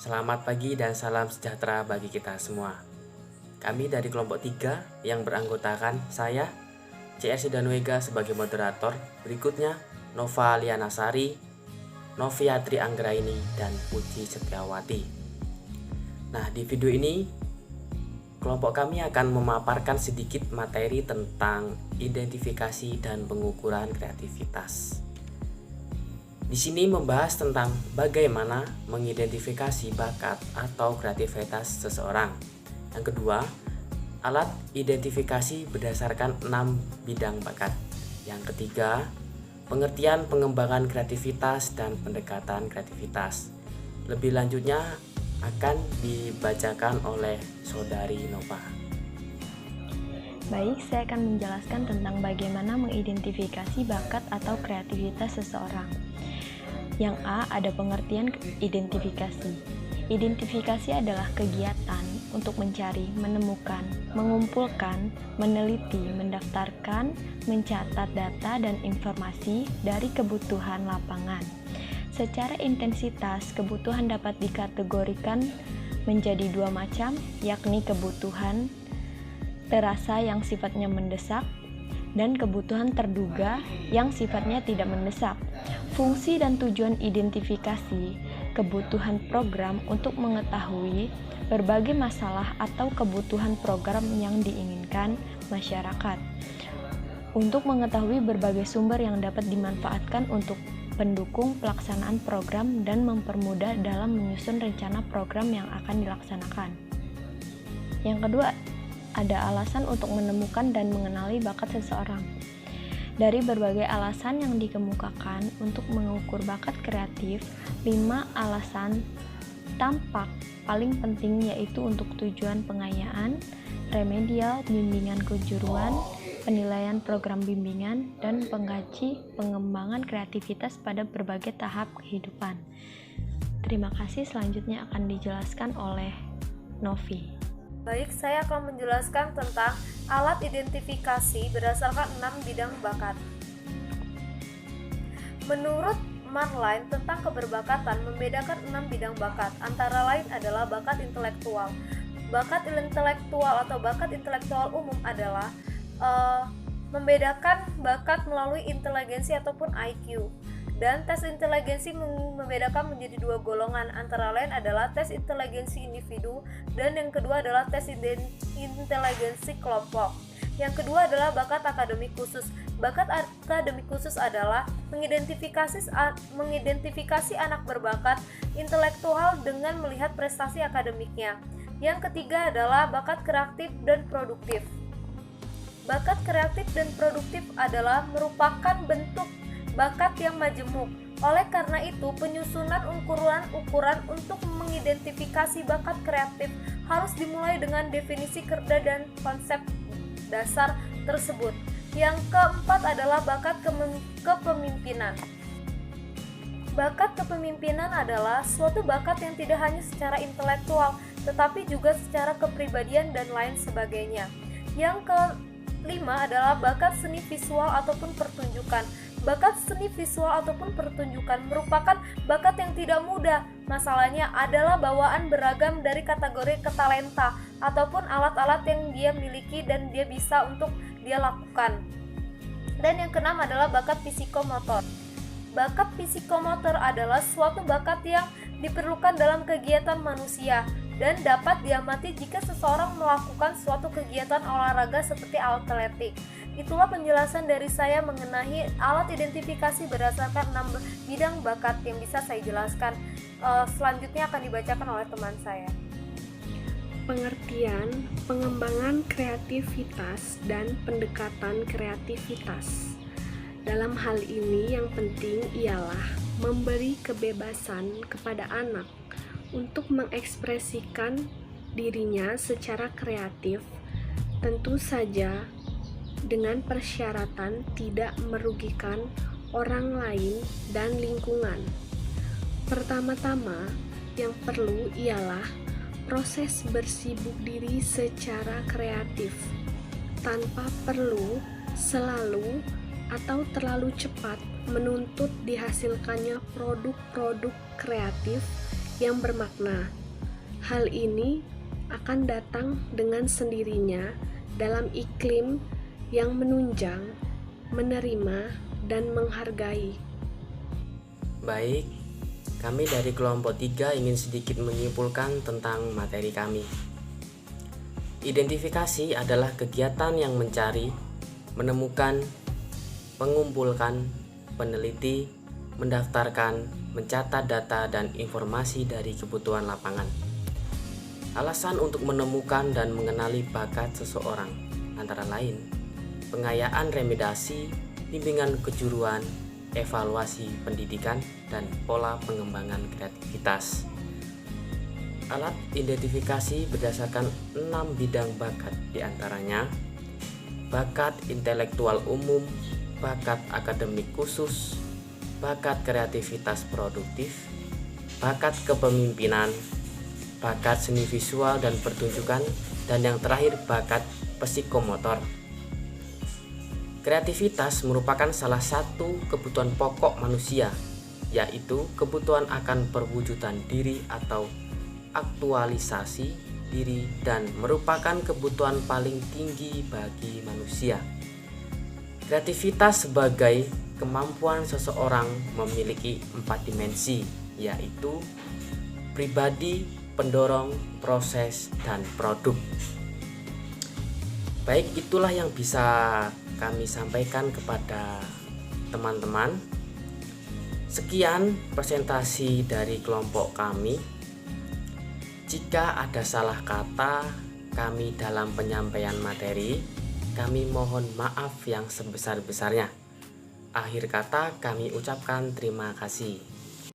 Selamat pagi dan salam sejahtera bagi kita semua. Kami dari kelompok 3 yang beranggotakan saya, CRC Danuega sebagai moderator. Berikutnya Nova Lianasari, Noviatri Anggraini, dan Puji Setiawati. Nah, di video ini kelompok kami akan memaparkan sedikit materi tentang identifikasi dan pengukuran kreativitas. Di sini membahas tentang bagaimana mengidentifikasi bakat atau kreativitas seseorang. Yang kedua, alat identifikasi berdasarkan 6 bidang bakat. Yang ketiga, pengertian pengembangan kreativitas dan pendekatan kreativitas. Lebih lanjutnya akan dibacakan oleh Saudari Nova. Baik, saya akan menjelaskan tentang bagaimana mengidentifikasi bakat atau kreativitas seseorang. Yang A, ada pengertian identifikasi. Identifikasi adalah kegiatan untuk mencari, menemukan, mengumpulkan, meneliti, mendaftarkan, mencatat data dan informasi dari kebutuhan lapangan. Secara intensitas, kebutuhan dapat dikategorikan menjadi 2 macam, yakni kebutuhan terasa yang sifatnya mendesak dan kebutuhan terduga yang sifatnya tidak mendesak. Fungsi dan tujuan identifikasi kebutuhan program untuk mengetahui berbagai masalah atau kebutuhan program yang diinginkan masyarakat. Untuk mengetahui berbagai sumber yang dapat dimanfaatkan untuk pendukung pelaksanaan program dan mempermudah dalam menyusun rencana program yang akan dilaksanakan. Yang kedua, ada alasan untuk menemukan dan mengenali bakat seseorang. Dari berbagai alasan yang dikemukakan untuk mengukur bakat kreatif, 5 alasan tampak paling penting, yaitu untuk tujuan pengayaan, remedial, bimbingan kejuruan, penilaian program bimbingan, dan pengkaji pengembangan kreativitas pada berbagai tahap kehidupan. Terima kasih, selanjutnya akan dijelaskan oleh Novi. Baik, saya akan menjelaskan tentang alat identifikasi berdasarkan 6 bidang bakat. Menurut Marline, tentang keberbakatan membedakan 6 bidang bakat, antara lain adalah bakat intelektual. Bakat intelektual atau bakat intelektual umum adalah membedakan bakat melalui inteligensi ataupun IQ. Dan tes inteligensi membedakan menjadi 2 golongan, antara lain adalah tes inteligensi individu dan yang kedua adalah tes inteligensi kelompok. Yang kedua adalah bakat akademik khusus. Bakat akademik khusus adalah mengidentifikasi anak berbakat intelektual dengan melihat prestasi akademiknya. Yang ketiga adalah bakat kreatif dan produktif. Bakat kreatif dan produktif adalah merupakan bentuk bakat yang majemuk. Oleh karena itu, penyusunan ukuran untuk mengidentifikasi bakat kreatif harus dimulai dengan definisi kerja dan konsep dasar tersebut. Yang keempat adalah bakat kepemimpinan. Bakat kepemimpinan adalah suatu bakat yang tidak hanya secara intelektual, tetapi juga secara kepribadian dan lain sebagainya. Yang kelima adalah bakat seni visual ataupun pertunjukan. Bakat seni visual ataupun pertunjukan merupakan bakat yang tidak mudah. Masalahnya adalah bawaan beragam dari kategori ketalenta ataupun alat-alat yang dia miliki dan dia bisa untuk dia lakukan. Dan yang keenam adalah bakat psikomotor. Bakat psikomotor adalah suatu bakat yang diperlukan dalam kegiatan manusia dan dapat diamati jika seseorang melakukan suatu kegiatan olahraga seperti atletik. Itulah penjelasan dari saya mengenai alat identifikasi berdasarkan 6 bidang bakat yang bisa saya jelaskan. Selanjutnya akan dibacakan oleh teman saya. Pengertian, pengembangan kreativitas, dan pendekatan kreativitas. Dalam hal ini yang penting ialah memberi kebebasan kepada anak untuk mengekspresikan dirinya secara kreatif, tentu saja dengan persyaratan tidak merugikan orang lain dan lingkungan. Pertama-tama, yang perlu ialah proses bersibuk diri secara kreatif, tanpa perlu selalu atau terlalu cepat menuntut dihasilkannya produk-produk kreatif yang bermakna. Hal ini akan datang dengan sendirinya dalam iklim yang menunjang, menerima, dan menghargai. Baik, kami dari kelompok 3 ingin sedikit menyimpulkan tentang materi kami. Identifikasi adalah kegiatan yang mencari, menemukan, mengumpulkan, meneliti, mendaftarkan, mencatat data dan informasi dari kebutuhan lapangan. Alasan untuk menemukan dan mengenali bakat seseorang antara lain pengayaan remedasi, bimbingan kejuruan, evaluasi pendidikan, dan pola pengembangan kreativitas. Alat identifikasi berdasarkan 6 bidang bakat, diantaranya bakat intelektual umum, bakat akademik khusus, bakat kreativitas produktif, bakat kepemimpinan, bakat seni visual dan pertunjukan, dan yang terakhir bakat psikomotor. Kreativitas merupakan salah satu kebutuhan pokok manusia, yaitu kebutuhan akan perwujudan diri atau aktualisasi diri dan merupakan kebutuhan paling tinggi bagi manusia. Kreativitas sebagai kemampuan seseorang memiliki 4 dimensi, yaitu pribadi, pendorong, proses, dan produk. Baik, itulah yang bisa kami sampaikan kepada teman-teman. Sekian presentasi dari kelompok kami. Jika ada salah kata kami dalam penyampaian materi, kami mohon maaf yang sebesar-besarnya. Akhir kata kami ucapkan terima kasih.